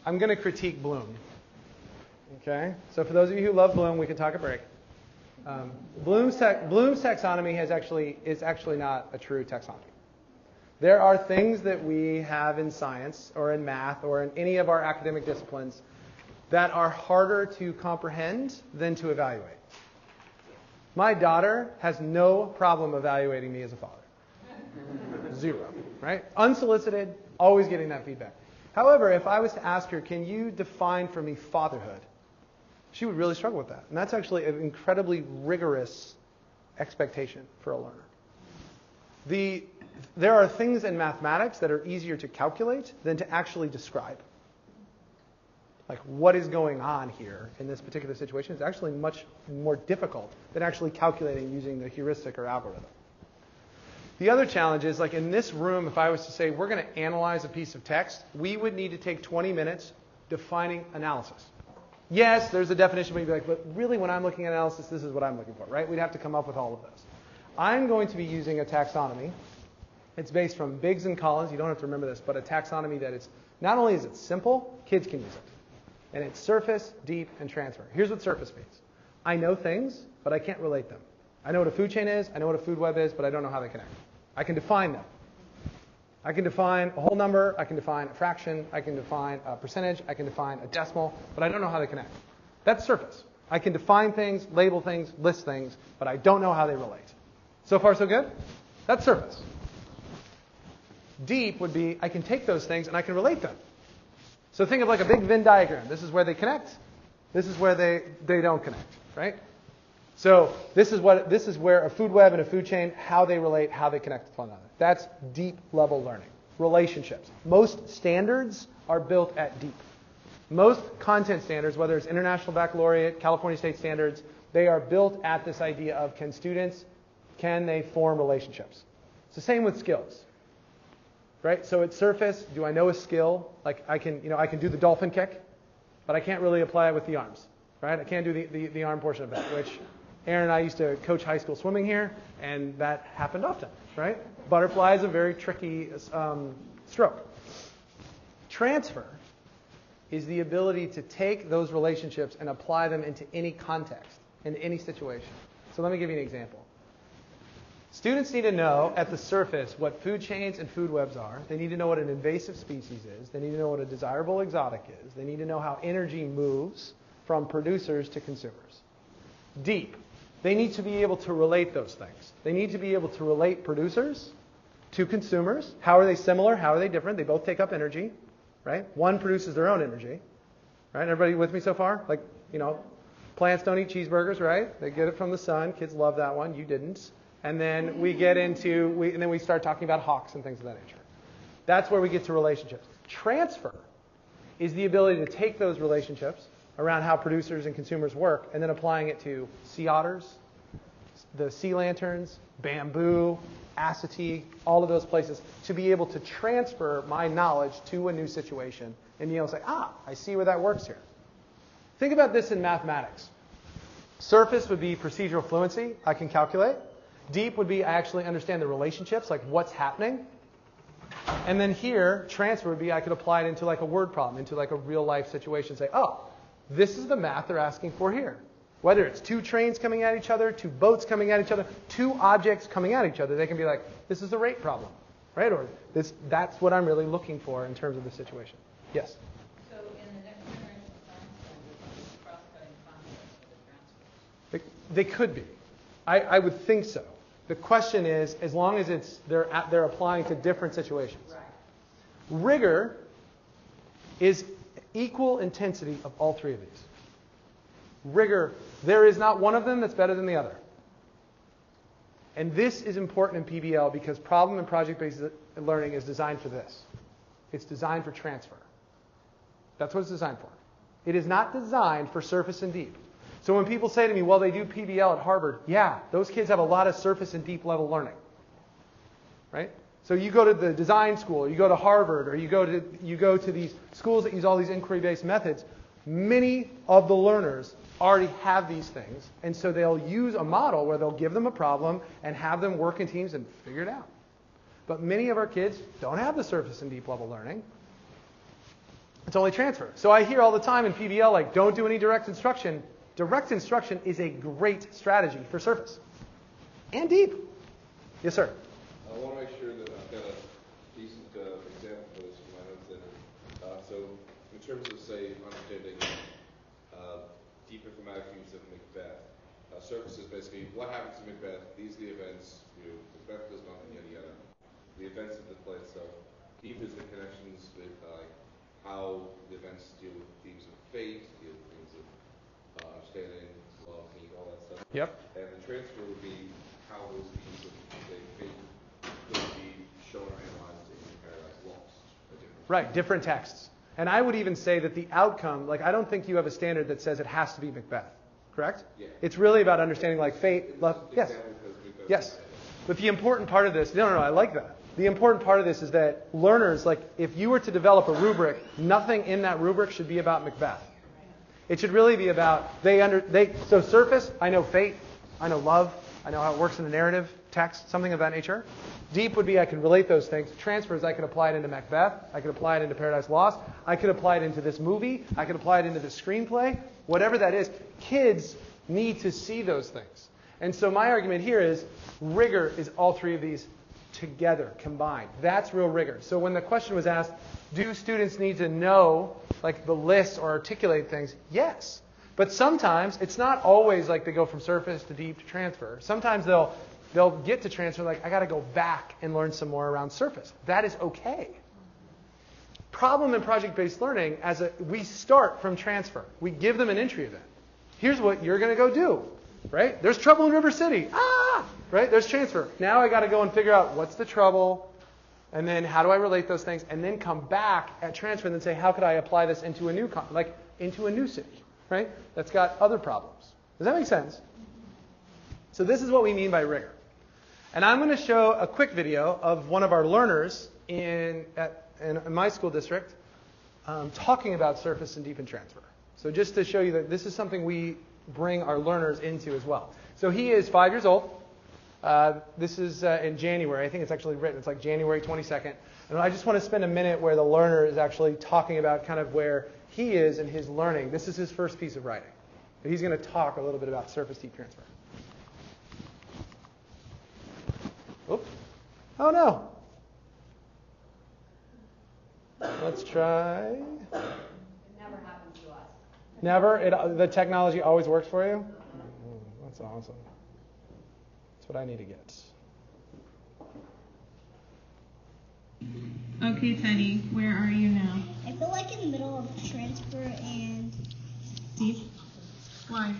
I'm going to critique Bloom. Okay? So for those of you who love Bloom, we can talk a break. Bloom's taxonomy is actually not a true taxonomy. There are things that we have in science or in math or in any of our academic disciplines that are harder to comprehend than to evaluate. My daughter has no problem evaluating me as a father. Zero, right? Unsolicited, always getting that feedback. However, if I was to ask her, can you define for me fatherhood? She would really struggle with that. And that's actually an incredibly rigorous expectation for a learner. There are things in mathematics that are easier to calculate than to actually describe. Like what is going on here in this particular situation is actually much more difficult than actually calculating using the heuristic or algorithm. The other challenge is, like in this room, if I was to say we're going to analyze a piece of text, we would need to take 20 minutes defining analysis. Yes, there's a definition, but you'd be like, but really when I'm looking at analysis, this is what I'm looking for, right? We'd have to come up with all of those. I'm going to be using a taxonomy. It's based from Biggs and Collins. You don't have to remember this, but a taxonomy that is, not only is it simple, kids can use it. And it's surface, deep, and transfer. Here's what surface means. I know things, but I can't relate them. I know what a food chain is, I know what a food web is, but I don't know how they connect. I can define them. I can define a whole number, I can define a fraction, I can define a percentage, I can define a decimal, but I don't know how they connect. That's surface. I can define things, label things, list things, but I don't know how they relate. So far, so good? That's surface. Deep would be, I can take those things and I can relate them. So think of like a big Venn diagram. This is where they connect. This is where they don't connect, right? So this is where a food web and a food chain, how they relate, how they connect to one another. That's deep level learning. Relationships. Most standards are built at deep. Most content standards, whether it's International Baccalaureate, California State Standards, they are built at this idea of can they form relationships? It's the same with skills. Right? So at surface, do I know a skill? Like I can do the dolphin kick, but I can't really apply it with the arms. Right? I can't do the arm portion of that, which Aaron and I used to coach high school swimming here, and that happened often. Right? Butterfly is a very tricky stroke. Transfer is the ability to take those relationships and apply them into any context, into any situation. So let me give you an example. Students need to know at the surface what food chains and food webs are. They need to know what an invasive species is. They need to know what a desirable exotic is. They need to know how energy moves from producers to consumers. Deep. They need to be able to relate those things. They need to be able to relate producers to consumers. How are they similar? How are they different? They both take up energy, right? One produces their own energy, right? Everybody with me so far? Like, plants don't eat cheeseburgers, right? They get it from the sun. Kids love that one. You didn't. And then we start talking about hawks and things of that nature. That's where we get to relationships. Transfer is the ability to take those relationships around how producers and consumers work and then applying it to sea otters, the sea lanterns, bamboo, acetate, all of those places to be able to transfer my knowledge to a new situation and be able to say, I see where that works here. Think about this in mathematics. Surface would be procedural fluency. I can calculate. Deep would be I actually understand the relationships, like what's happening. And then here, transfer would be I could apply it into like a word problem, into like a real life situation. Say, this is the math they're asking for here. Whether it's two trains coming at each other, two boats coming at each other, two objects coming at each other, they can be like, this is the rate problem, right? Or that's what I'm really looking for in terms of the situation. Yes? So in the next generation of science, cross-cutting concepts for the transfers? They could be. I would think so. The question is, as long as they're applying to different situations. Right. Rigor is equal intensity of all three of these. Rigor, there is not one of them that's better than the other. And this is important in PBL because problem and project-based learning is designed for this. It's designed for transfer. That's what it's designed for. It is not designed for surface and deep. So when people say to me, well, they do PBL at Harvard, yeah, those kids have a lot of surface and deep level learning. Right? So you go to the design school, or you go to Harvard, or you go to these schools that use all these inquiry-based methods, many of the learners already have these things. And so they'll use a model where they'll give them a problem and have them work in teams and figure it out. But many of our kids don't have the surface and deep level learning. It's only transfer. So I hear all the time in PBL, like, don't do any direct instruction. Direct instruction is a great strategy for surface. And deep. Yes, sir? I want to make sure that I've got a decent example for this in my notes then. So in terms of, say, understanding deep informatic use of Macbeth, surface is basically what happens to Macbeth, these are the events, Macbeth does not, yada yada. The events of the play itself. Deep is the connections with how the events deal with themes of fate, deal with themes of understanding, love, need, all that stuff. Yep. And the transfer would be how those themes of say, fate could be shown or analyzed in Paradise Lost. Right, different texts. And I would even say that the outcome, like I don't think you have a standard that says it has to be Macbeth, correct? Yeah. It's really about understanding like fate, love. Yes. Yes. But the important part of this, no, I like that. The important part of this is that learners, like if you were to develop a rubric, nothing in that rubric should be about Macbeth. It should really be about, so surface, I know fate, I know love, I know how it works in the narrative, text, something of that nature. Deep would be I can relate those things. Transfers, I could apply it into Macbeth. I could apply it into Paradise Lost. I could apply it into this movie. I could apply it into the screenplay. Whatever that is, kids need to see those things. And so my argument here is rigor is all three of these together, combined. That's real rigor. So when the question was asked, do students need to know like the list or articulate things? Yes. But sometimes it's not always like they go from surface to deep to transfer. Sometimes they'll get to transfer like, I got to go back and learn some more around surface. That is okay. Problem in project-based learning, we start from transfer. We give them an entry event. Here's what you're going to go do. Right? There's trouble in River City. Right? There's transfer. Now I got to go and figure out what's the trouble, and then how do I relate those things, and then come back at transfer and then say, how could I apply this into a new into a new city, right? That's got other problems. Does that make sense? So this is what we mean by rigor. And I'm going to show a quick video of one of our learners in my school district talking about surface and deep and transfer. So just to show you that this is something we bring our learners into as well. So he is 5 years old. This is in January. I think it's actually written. It's like January 22nd. And I just want to spend a minute where the learner is actually talking about kind of where he is in his learning. This is his first piece of writing. And he's going to talk a little bit about surface deep transfer. Oops. Oh, no. Let's try. It never happens to us. Never? The technology always works for you? That's awesome. That's what I need to get. Okay, Teddy, where are you now? I feel like in the middle of transfer and Deep? Why?